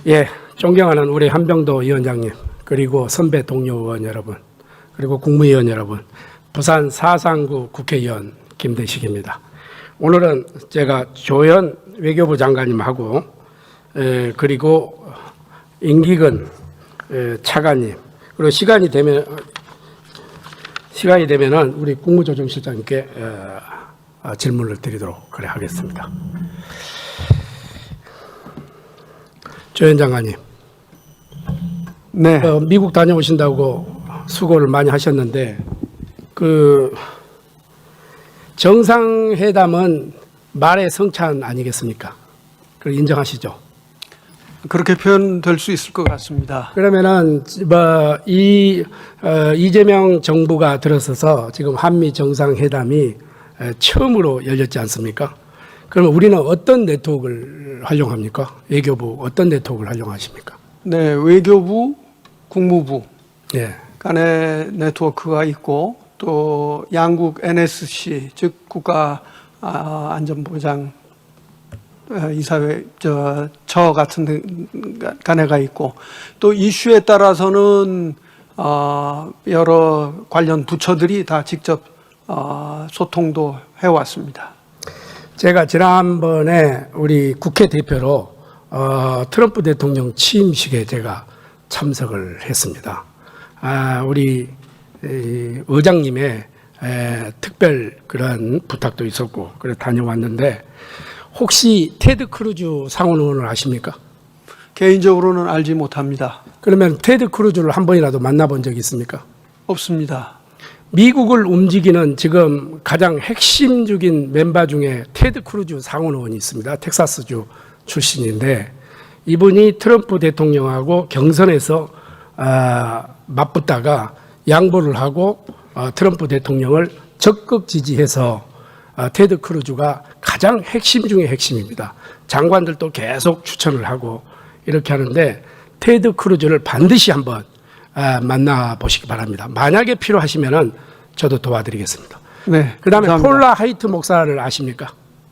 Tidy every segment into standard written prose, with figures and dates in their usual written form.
예, 존경하는 우리 한병도 위원장님, 그리고 선배 동료 의원 여러분, 그리고 국무위원 여러분, 부산 사상구 국회의원 김대식입니다. 오늘은 제가 조현 외교부 장관님하고 그리고 임기근 차관님, 그리고 시간이 되면은 우리 국무조정실장님께 질문을 드리도록 하겠습니다. 조현 장관님, 네. 미국 다녀오신다고 수고를 많이 하셨는데 그 정상회담은 말의 성찬 아니겠습니까? 그걸 인정하시죠? 그렇게 표현될 수 있을 것 같습니다. 그러면은 이재명 정부가 들어서서 지금 한미 정상회담이 처음으로 열렸지 않습니까? 그러면 우리는 어떤 네트워크를 활용합니까? 외교부 어떤 네트워크를 활용하십니까? 네, 외교부, 국무부 예. 간의 네트워크가 있고 또 양국 NSC 즉 국가 안전보장 이사회 저 같은 간에가 있고 또 이슈에 따라서는 여러 관련 부처들이 다 직접 소통도 해왔습니다. 제가 지난번에 우리 국회 대표로 트럼프 대통령 취임식에 제가 참석을 했습니다. 우리 의장님의 특별 그런 부탁도 있었고 그래 다녀왔는데 혹시 테드 크루즈 상원 의원을 아십니까? 개인적으로는 알지 못합니다. 그러면 테드 크루즈를 한 번이라도 만나본 적이 있습니까? 없습니다. 미국을 움직이는 지금 가장 핵심적인 멤버 중에 테드 크루즈 상원 의원이 있습니다. 텍사스주 출신인데 이분이 트럼프 대통령하고 경선에서 맞붙다가 양보를 하고 트럼프 대통령을 적극 지지해서 테드 크루즈가 가장 핵심 중에 핵심입니다. 장관들도 계속 추천을 하고 이렇게 하는데 테드 크루즈를 반드시 한번 만나보시기 바랍니다. 만약에 필요하시면은 저도 도와드리겠습니다. 네. 그다음에 감사합니다. 폴라 하이트 목사를 아십니까?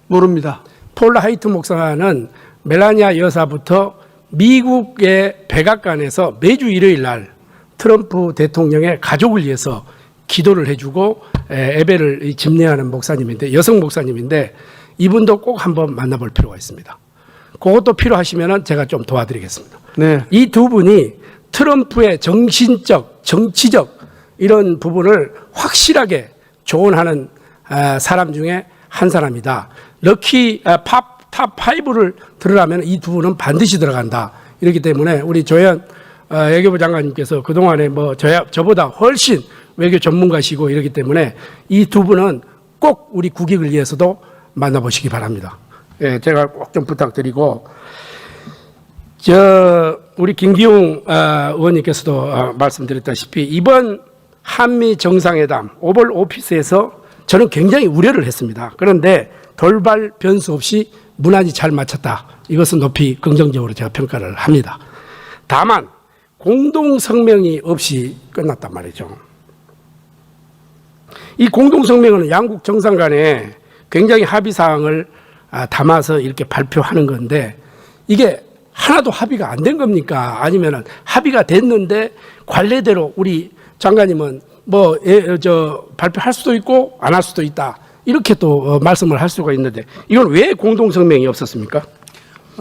모릅니다. 폴라 하이트 목사는 멜라니아 여사부터 미국의 백악관에서 매주 일요일 날 트럼프 대통령의 가족을 위해서 기도를 해주고 예배를 집례하는 목사님인데 여성 목사님인데 이분도 꼭 한번 만나볼 필요가 있습니다. 그것도 필요하시면 제가 좀 도와드리겠습니다. 네. 이 두 분이 트럼프의 정신적, 정치적 이런 부분을 확실하게 조언하는 사람 중에 한 사람이다. 럭키 탑5를 들으려면 이 두 분은 반드시 들어간다. 이렇기 때문에 우리 조현 외교부 장관님께서 그동안에 저보다 훨씬 외교 전문가시고 이러기 때문에 이 두 분은 꼭 우리 국익을 위해서도 만나보시기 바랍니다. 예, 제가 꼭 좀 부탁드리고 우리 김기웅 의원님께서도 말씀드렸다시피 이번 한미 정상회담 오벌 오피스에서 저는 굉장히 우려를 했습니다. 그런데 돌발 변수 없이 무난히 잘 마쳤다. 이것은 높이 긍정적으로 제가 평가를 합니다. 다만 공동성명이 없이 끝났단 말이죠. 이 공동성명은 양국 정상 간에 굉장히 합의사항을 담아서 이렇게 발표하는 건데 이게 하나도 합의가 안 된 겁니까? 아니면 합의가 됐는데 관례대로 우리 장관님은 발표할 수도 있고 안 할 수도 있다. 이렇게 또 말씀을 할 수가 있는데 이건 왜 공동성명이 없었습니까?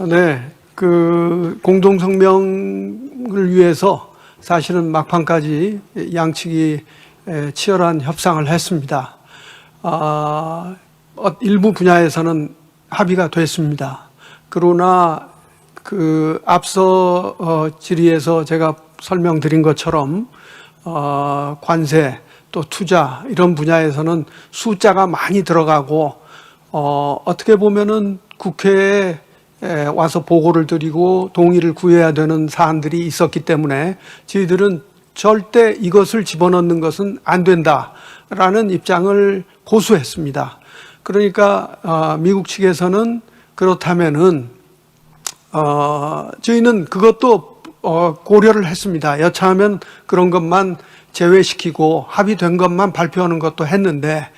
네. 그 공동성명을 위해서 사실은 막판까지 양측이 치열한 협상을 했습니다. 일부 분야에서는 합의가 됐습니다. 그러나 그 앞서 질의에서 제가 설명드린 것처럼 관세 또 투자 이런 분야에서는 숫자가 많이 들어가고 어떻게 보면은 국회에 와서 보고를 드리고 동의를 구해야 되는 사안들이 있었기 때문에 저희들은 절대 이것을 집어넣는 것은 안 된다라는 입장을 고수했습니다. 그러니까 미국 측에서는 그렇다면은 저희는 그것도 고려를 했습니다. 여차하면 그런 것만 제외시키고 합의된 것만 발표하는 것도 했는데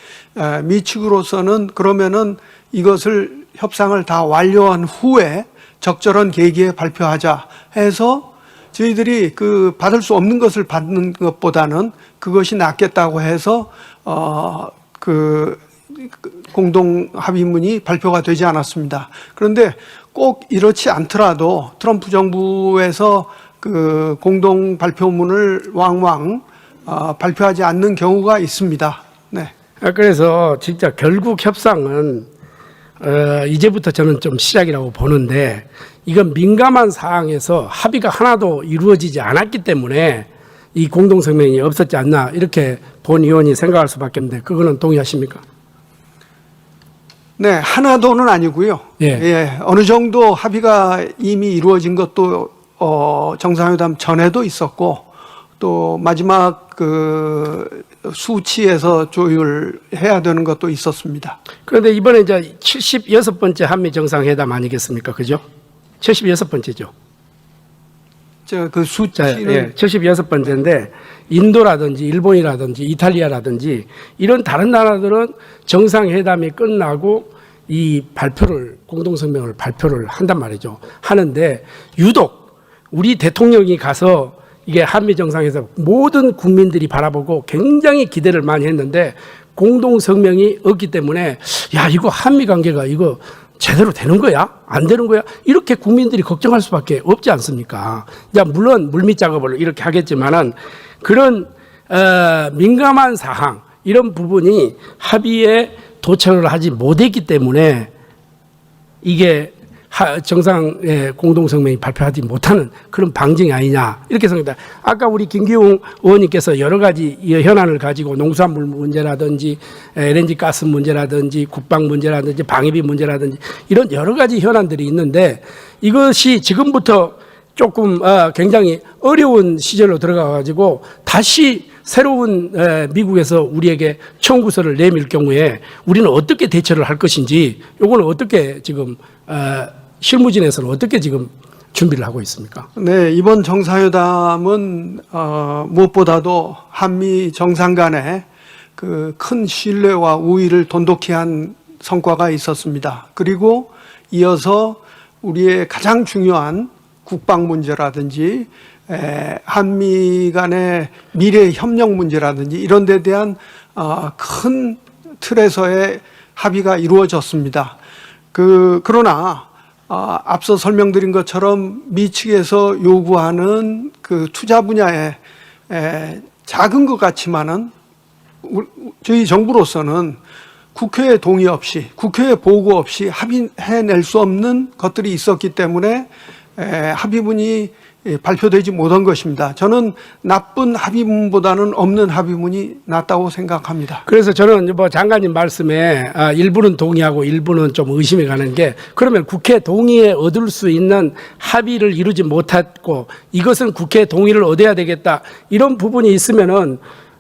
미 측으로서는 그러면은 이것을 협상을 다 완료한 후에 적절한 계기에 발표하자 해서 저희들이 그 받을 수 없는 것을 받는 것보다는 그것이 낫겠다고 해서 그 공동 합의문이 발표가 되지 않았습니다. 그런데 꼭 이렇지 않더라도 트럼프 정부에서 그 공동 발표문을 왕왕 발표하지 않는 경우가 있습니다. 네. 그래서 진짜 결국 협상은 이제부터 저는 좀 시작이라고 보는데 이건 민감한 사항에서 합의가 하나도 이루어지지 않았기 때문에 이 공동성명이 없었지 않나 이렇게 본 의원이 생각할 수밖에 없는데 그거는 동의하십니까? 네, 하나도는 아니고요. 예. 어느 정도 합의가 이미 이루어진 것도 정상회담 전에도 있었고 또 마지막 그 수치에서 조율해야 되는 것도 있었습니다. 그런데 이번에 이제 76번째 한미 정상회담 아니겠습니까? 그죠? 76번째죠. 그 수치는 예, 76번째인데 인도라든지 일본이라든지 이탈리아라든지 이런 다른 나라들은 정상회담이 끝나고 이 발표를 공동성명을 발표를 한단 말이죠. 하는데 유독 우리 대통령이 가서 이게 한미 정상회담 모든 국민들이 바라보고 굉장히 기대를 많이 했는데 공동성명이 없기 때문에 야 이거 한미 관계가 이거 제대로 되는 거야? 안 되는 거야? 이렇게 국민들이 걱정할 수밖에 없지 않습니까? 야, 물론 물밑 작업을 이렇게 하겠지만은 그런 민감한 사항 이런 부분이 합의에 도착을 하지 못했기 때문에 이게 정상 공동성명이 발표하지 못하는 그런 방증이 아니냐 이렇게 생각합니다. 아까 우리 김기웅 의원님께서 여러 가지 현안을 가지고 농수산물 문제라든지 LNG 가스 문제라든지 국방 문제라든지 방위비 문제라든지 이런 여러 가지 현안들이 있는데 이것이 지금부터 조금 굉장히 어려운 시절로 들어가 가지고 다시 새로운 미국에서 우리에게 청구서를 내밀 경우에 우리는 어떻게 대처를 할 것인지 요거는 어떻게 지금 실무진에서는 어떻게 지금 준비를 하고 있습니까? 네, 이번 정상회담은 무엇보다도 한미 정상 간의 그 큰 신뢰와 우위를 돈독히 한 성과가 있었습니다. 그리고 이어서 우리의 가장 중요한 국방 문제라든지 한미 간의 미래 협력 문제라든지 이런 데 대한 큰 틀에서의 합의가 이루어졌습니다. 그러나 앞서 설명드린 것처럼 미 측에서 요구하는 그 투자 분야에 작은 것 같지만은 저희 정부로서는 국회의 동의 없이 국회의 보고 없이 합의해낼 수 없는 것들이 있었기 때문에 합의문이 발표되지 못한 것입니다. 저는 나쁜 합의문보다는 없는 합의문이 낫다고 생각합니다. 그래서 저는 뭐 장관님 말씀에 일부는 동의하고 일부는 좀 의심이 가는 게 그러면 국회 동의에 얻을 수 있는 합의를 이루지 못했고 이것은 국회 동의를 얻어야 되겠다 이런 부분이 있으면은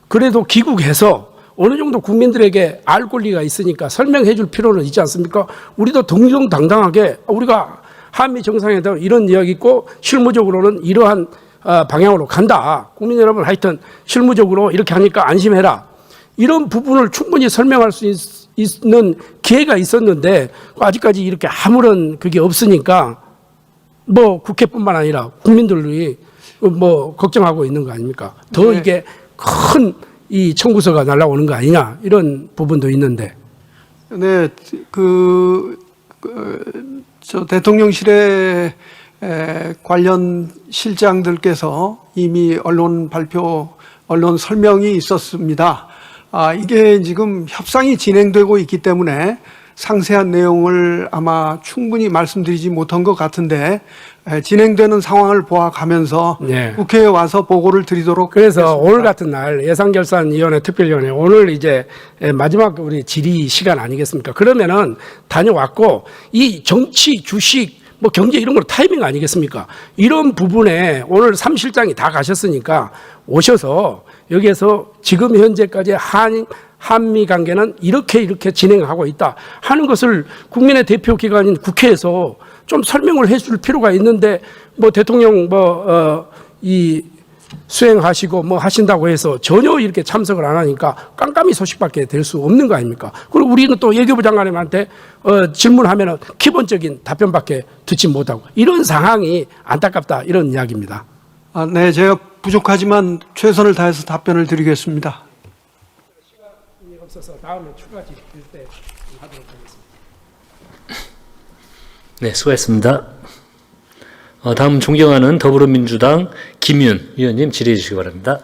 그래도 귀국해서 어느 정도 국민들에게 알 권리가 있으니까 설명해 줄 필요는 있지 않습니까? 우리도 정정당당하게 우리가 한미 정상회담 이런 이야기 있고 실무적으로는 이러한 방향으로 간다. 국민 여러분 하여튼 실무적으로 이렇게 하니까 안심해라. 이런 부분을 충분히 설명할 수 있는 기회가 있었는데 아직까지 이렇게 아무런 그게 없으니까 뭐 국회뿐만 아니라 국민들이 뭐 걱정하고 있는 거 아닙니까? 더 네. 이게 큰 이 청구서가 날라오는 거 아니냐 이런 부분도 있는데. 네, 저 대통령실의 관련 실장들께서 이미 언론 설명이 있었습니다. 이게 지금 협상이 진행되고 있기 때문에 상세한 내용을 아마 충분히 말씀드리지 못한 것 같은데 진행되는 상황을 보아가면서 네. 국회에 와서 보고를 드리도록 그래서 하겠습니다. 오늘 같은 날 예산결산위원회 특별위원회 오늘 이제 마지막 우리 질의 시간 아니겠습니까? 그러면은 다녀왔고 이 정치, 주식, 뭐 경제 이런 거 타이밍 아니겠습니까? 이런 부분에 오늘 3실장이 다 가셨으니까 오셔서 여기에서 지금 현재까지 한미 관계는 이렇게 진행하고 있다 하는 것을 국민의 대표 기관인 국회에서 좀 설명을 해줄 필요가 있는데 뭐 대통령 이 수행하시고 뭐 하신다고 해서 전혀 이렇게 참석을 안 하니까 깜깜이 소식밖에 될 수 없는 거 아닙니까? 그리고 우리는 또 외교부 장관님한테 질문하면은 기본적인 답변밖에 듣지 못하고 이런 상황이 안타깝다 이런 이야기입니다. 아, 네, 제가 부족하지만 최선을 다해서 답변을 드리겠습니다. 시간이 없어서 다음에 추가 질의 때 하도록 하겠습니다. 네, 수고했습니다. 다음 존경하는 더불어민주당 김윤 위원님 질의해 주시기 바랍니다.